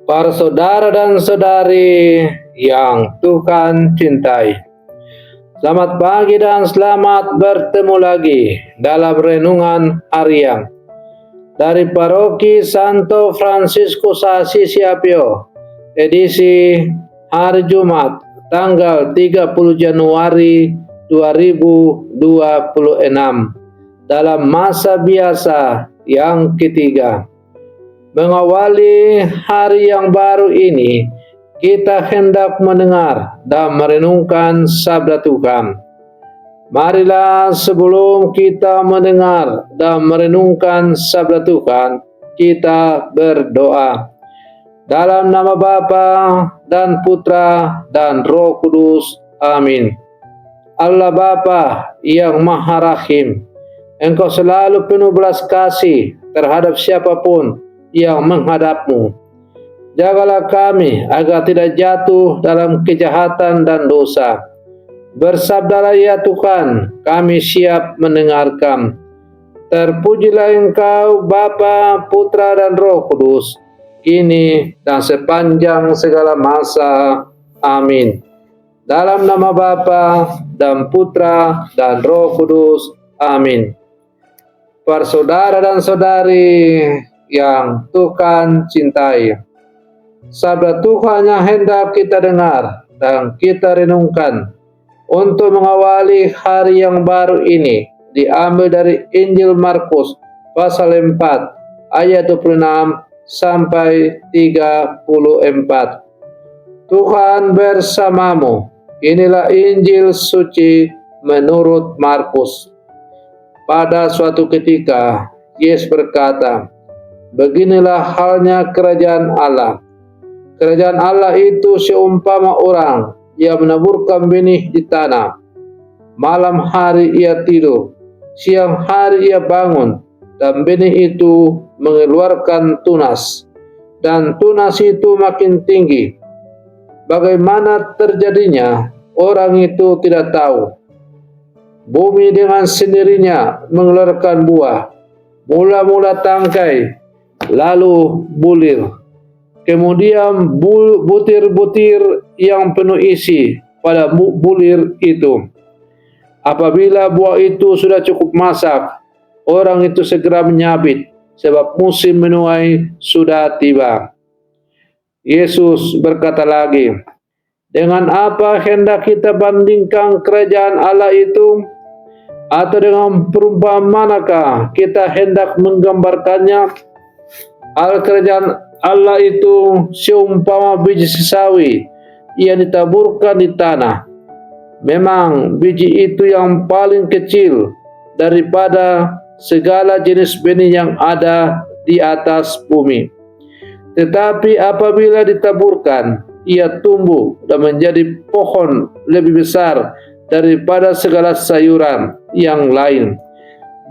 Para saudara dan saudari yang Tuhan cintai, selamat pagi dan selamat bertemu lagi dalam renungan harian dari Paroki Santo Fransiskus Assisi Apio, edisi hari Jumat tanggal 30 Januari 2026 dalam masa biasa yang ketiga. Mengawali hari yang baru ini, kita hendak mendengar dan merenungkan sabda Tuhan. Marilah sebelum kita mendengar dan merenungkan sabda Tuhan, kita berdoa. Dalam nama Bapa dan Putra dan Roh Kudus. Amin. Allah Bapa yang Maha Rahim, Engkau selalu penuh belas kasih terhadap siapapun yang menghadapmu. Jagalah kami agar tidak jatuh dalam kejahatan dan dosa. Bersabdalah ya Tuhan, kami siap mendengarkan. Terpujilah Engkau Bapa, Putra dan Roh Kudus, kini dan sepanjang segala masa. Amin. Dalam nama Bapa dan Putra dan Roh Kudus. Amin. Para saudara dan saudari yang Tuhan cintai, sabda Tuhan yang hendak kita dengar dan kita renungkan untuk mengawali hari yang baru ini diambil dari Injil Markus pasal 4 ayat 26 sampai 34. Tuhan bersamamu. Inilah Injil suci menurut Markus. Pada suatu ketika Yesus berkata, beginilah halnya kerajaan Allah. Kerajaan Allah itu seumpama orang yang menaburkan benih di tanah. Malam hari ia tidur, siang hari ia bangun, dan benih itu mengeluarkan tunas, dan tunas itu makin tinggi. Bagaimana terjadinya, orang itu tidak tahu. Bumi dengan sendirinya mengeluarkan buah, mula-mula tangkai, lalu bulir. Kemudian butir-butir yang penuh isi pada bulir itu. Apabila buah itu sudah cukup masak, orang itu segera menyabit, sebab musim menuai sudah tiba. Yesus berkata lagi, dengan apa hendak kita bandingkan kerajaan Allah itu? Atau dengan perumpamaan manakah kita hendak menggambarkannya? Kerajaan Allah itu seumpama biji sesawi yang ditaburkan di tanah. Memang biji itu yang paling kecil daripada segala jenis benih yang ada di atas bumi. Tetapi apabila ditaburkan, ia tumbuh dan menjadi pohon lebih besar daripada segala sayuran yang lain,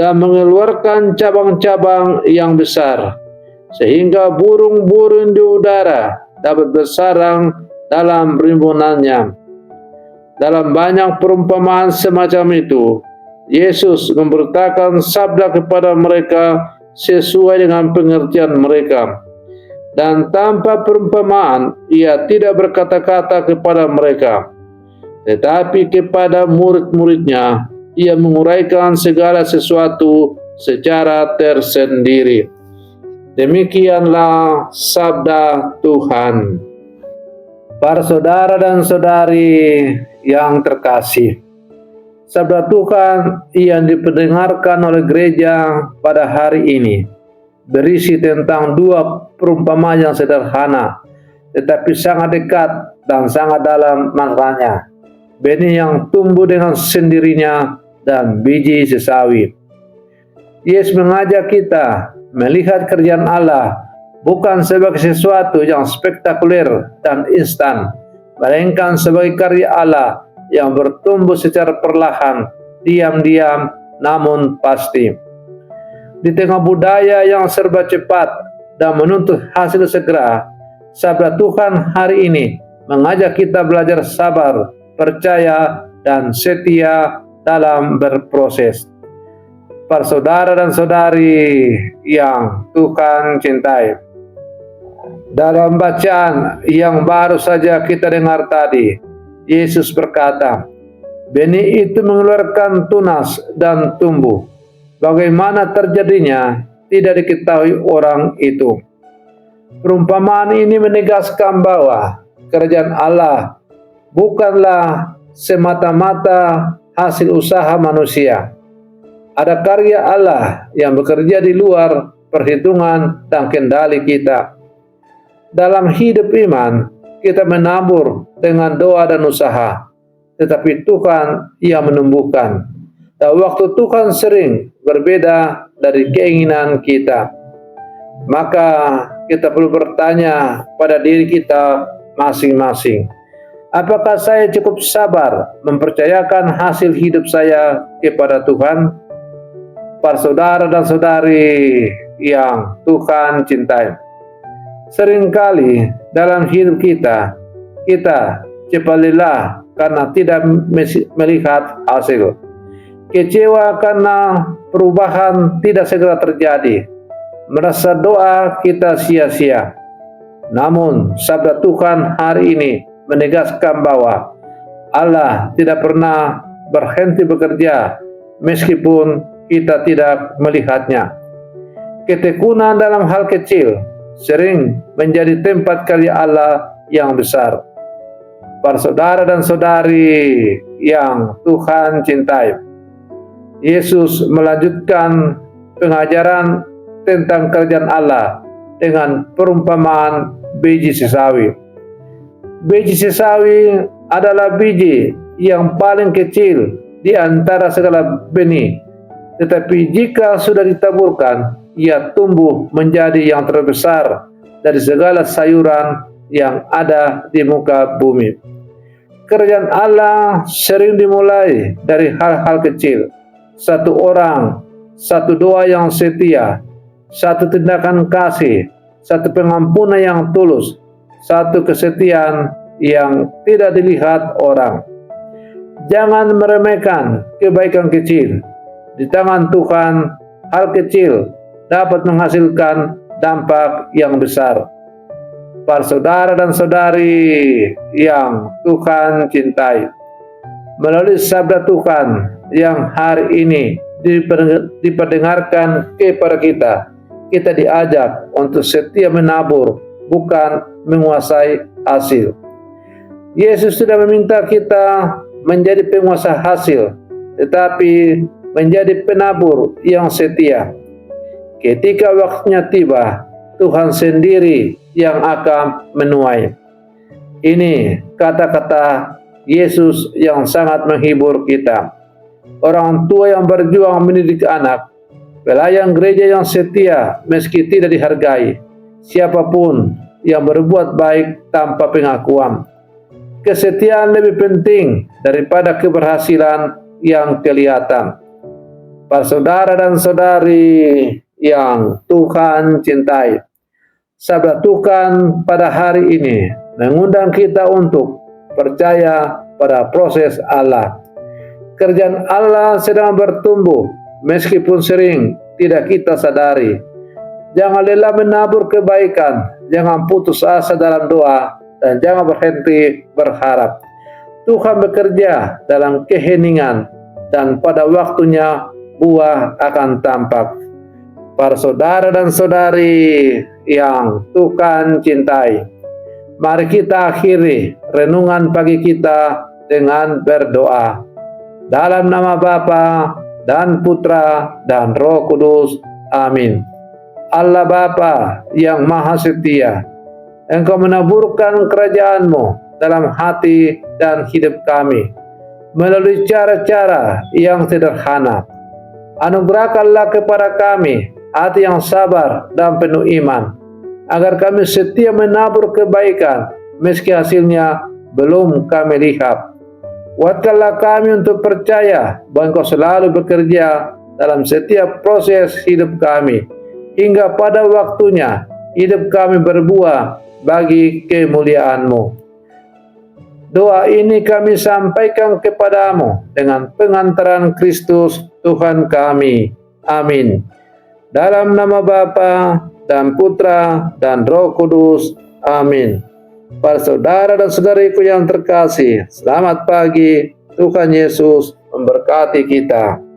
dan mengeluarkan cabang-cabang yang besar, sehingga burung-burung di udara dapat bersarang dalam rimbunannya. Dalam banyak perumpamaan semacam itu, Yesus memberitakan sabda kepada mereka sesuai dengan pengertian mereka. Dan tanpa perumpamaan, ia tidak berkata-kata kepada mereka. Tetapi kepada murid-muridnya, ia menguraikan segala sesuatu secara tersendiri. Demikianlah sabda Tuhan. Para saudara dan saudari yang terkasih, sabda Tuhan yang dipendengarkan oleh gereja pada hari ini berisi tentang dua perumpamaan yang sederhana, tetapi sangat dekat dan sangat dalam maknanya. Benih yang tumbuh dengan sendirinya dan biji sesawi. Yesus mengajak kita melihat kerjaan Allah bukan sebagai sesuatu yang spektakuler dan instan, melainkan sebagai karya Allah yang bertumbuh secara perlahan, diam-diam namun pasti. Di tengah budaya yang serba cepat dan menuntut hasil segera, sabda Tuhan hari ini mengajak kita belajar sabar, percaya, dan setia dalam berproses. Para saudara dan saudari yang Tuhan cintai, Dalam bacaan yang baru saja kita dengar tadi, Yesus berkata, benih itu mengeluarkan tunas dan tumbuh. Bagaimana terjadinya tidak diketahui orang itu. Perumpamaan ini menegaskan bahwa kerajaan Allah bukanlah semata-mata hasil usaha manusia. Ada karya Allah yang bekerja di luar perhitungan dan kendali kita. Dalam hidup iman, kita menabur dengan doa dan usaha, tetapi Tuhan yang menumbuhkan. Dan waktu Tuhan sering berbeda dari keinginan kita. Maka kita perlu bertanya pada diri kita masing-masing. Apakah saya cukup sabar mempercayakan hasil hidup saya kepada Tuhan? Para saudara dan saudari yang Tuhan cintai, seringkali dalam hidup kita cepat lelah karena tidak melihat hasil. Kecewa karena perubahan tidak segera terjadi. Merasa doa kita sia-sia. Namun sabda Tuhan hari ini menegaskan bahwa Allah tidak pernah berhenti bekerja meskipun kita tidak melihatnya. Ketekunan dalam hal kecil sering menjadi tempat karya Allah yang besar. Para saudara dan saudari yang Tuhan cintai, Yesus melanjutkan pengajaran tentang kerajaan Allah dengan perumpamaan biji sesawi. Biji sesawi adalah biji yang paling kecil di antara segala benih, tetapi jika sudah ditaburkan, ia tumbuh menjadi yang terbesar dari segala sayuran yang ada di muka bumi. Kerajaan Allah sering dimulai dari hal-hal kecil. Satu orang, satu doa yang setia, satu tindakan kasih, satu pengampunan yang tulus, satu kesetiaan yang tidak dilihat orang. Jangan meremehkan kebaikan kecil. Di tangan Tuhan, hal kecil dapat menghasilkan dampak yang besar. Para saudara dan saudari yang Tuhan cintai, melalui sabda Tuhan yang hari ini diperdengarkan kepada kita diajak untuk setia menabur, bukan menguasai hasil. Yesus tidak meminta kita menjadi penguasa hasil, tetapi menjadi penabur yang setia. Ketika waktunya tiba, Tuhan sendiri yang akan menuai. Ini kata-kata Yesus yang sangat menghibur kita. Orang tua yang berjuang mendidik anak, pelayan gereja yang setia meski tidak dihargai, siapapun yang berbuat baik tanpa pengakuan. Kesetiaan lebih penting daripada keberhasilan yang kelihatan. Para saudara dan saudari yang Tuhan cintai, sabda Tuhan pada hari ini mengundang kita untuk percaya pada proses Allah. Kerajaan Allah sedang bertumbuh meskipun sering tidak kita sadari. Jangan lelah menabur kebaikan, jangan putus asa dalam doa, dan jangan berhenti berharap. Tuhan bekerja dalam keheningan, dan pada waktunya buah akan tampak. Para saudara dan saudari yang Tuhan cintai, mari kita akhiri renungan pagi kita dengan berdoa. Dalam nama Bapa dan Putra dan Roh Kudus. Amin. Allah Bapa yang Maha Setia, Engkau menaburkan kerajaan-Mu dalam hati dan hidup kami melalui cara-cara yang sederhana. Anugerahkanlah kepada kami hati yang sabar dan penuh iman, agar kami setia menabur kebaikan meski hasilnya belum kami lihat. Kuatkanlah kami untuk percaya bahwa Engkau selalu bekerja dalam setiap proses hidup kami, hingga pada waktunya hidup kami berbuah bagi kemuliaan-Mu. Doa ini kami sampaikan kepadamu dengan pengantaran Kristus Tuhan kami. Amin. Dalam nama Bapa dan Putra, dan Roh Kudus. Amin. Para saudara dan saudariku yang terkasih, selamat pagi. Tuhan Yesus memberkati kita.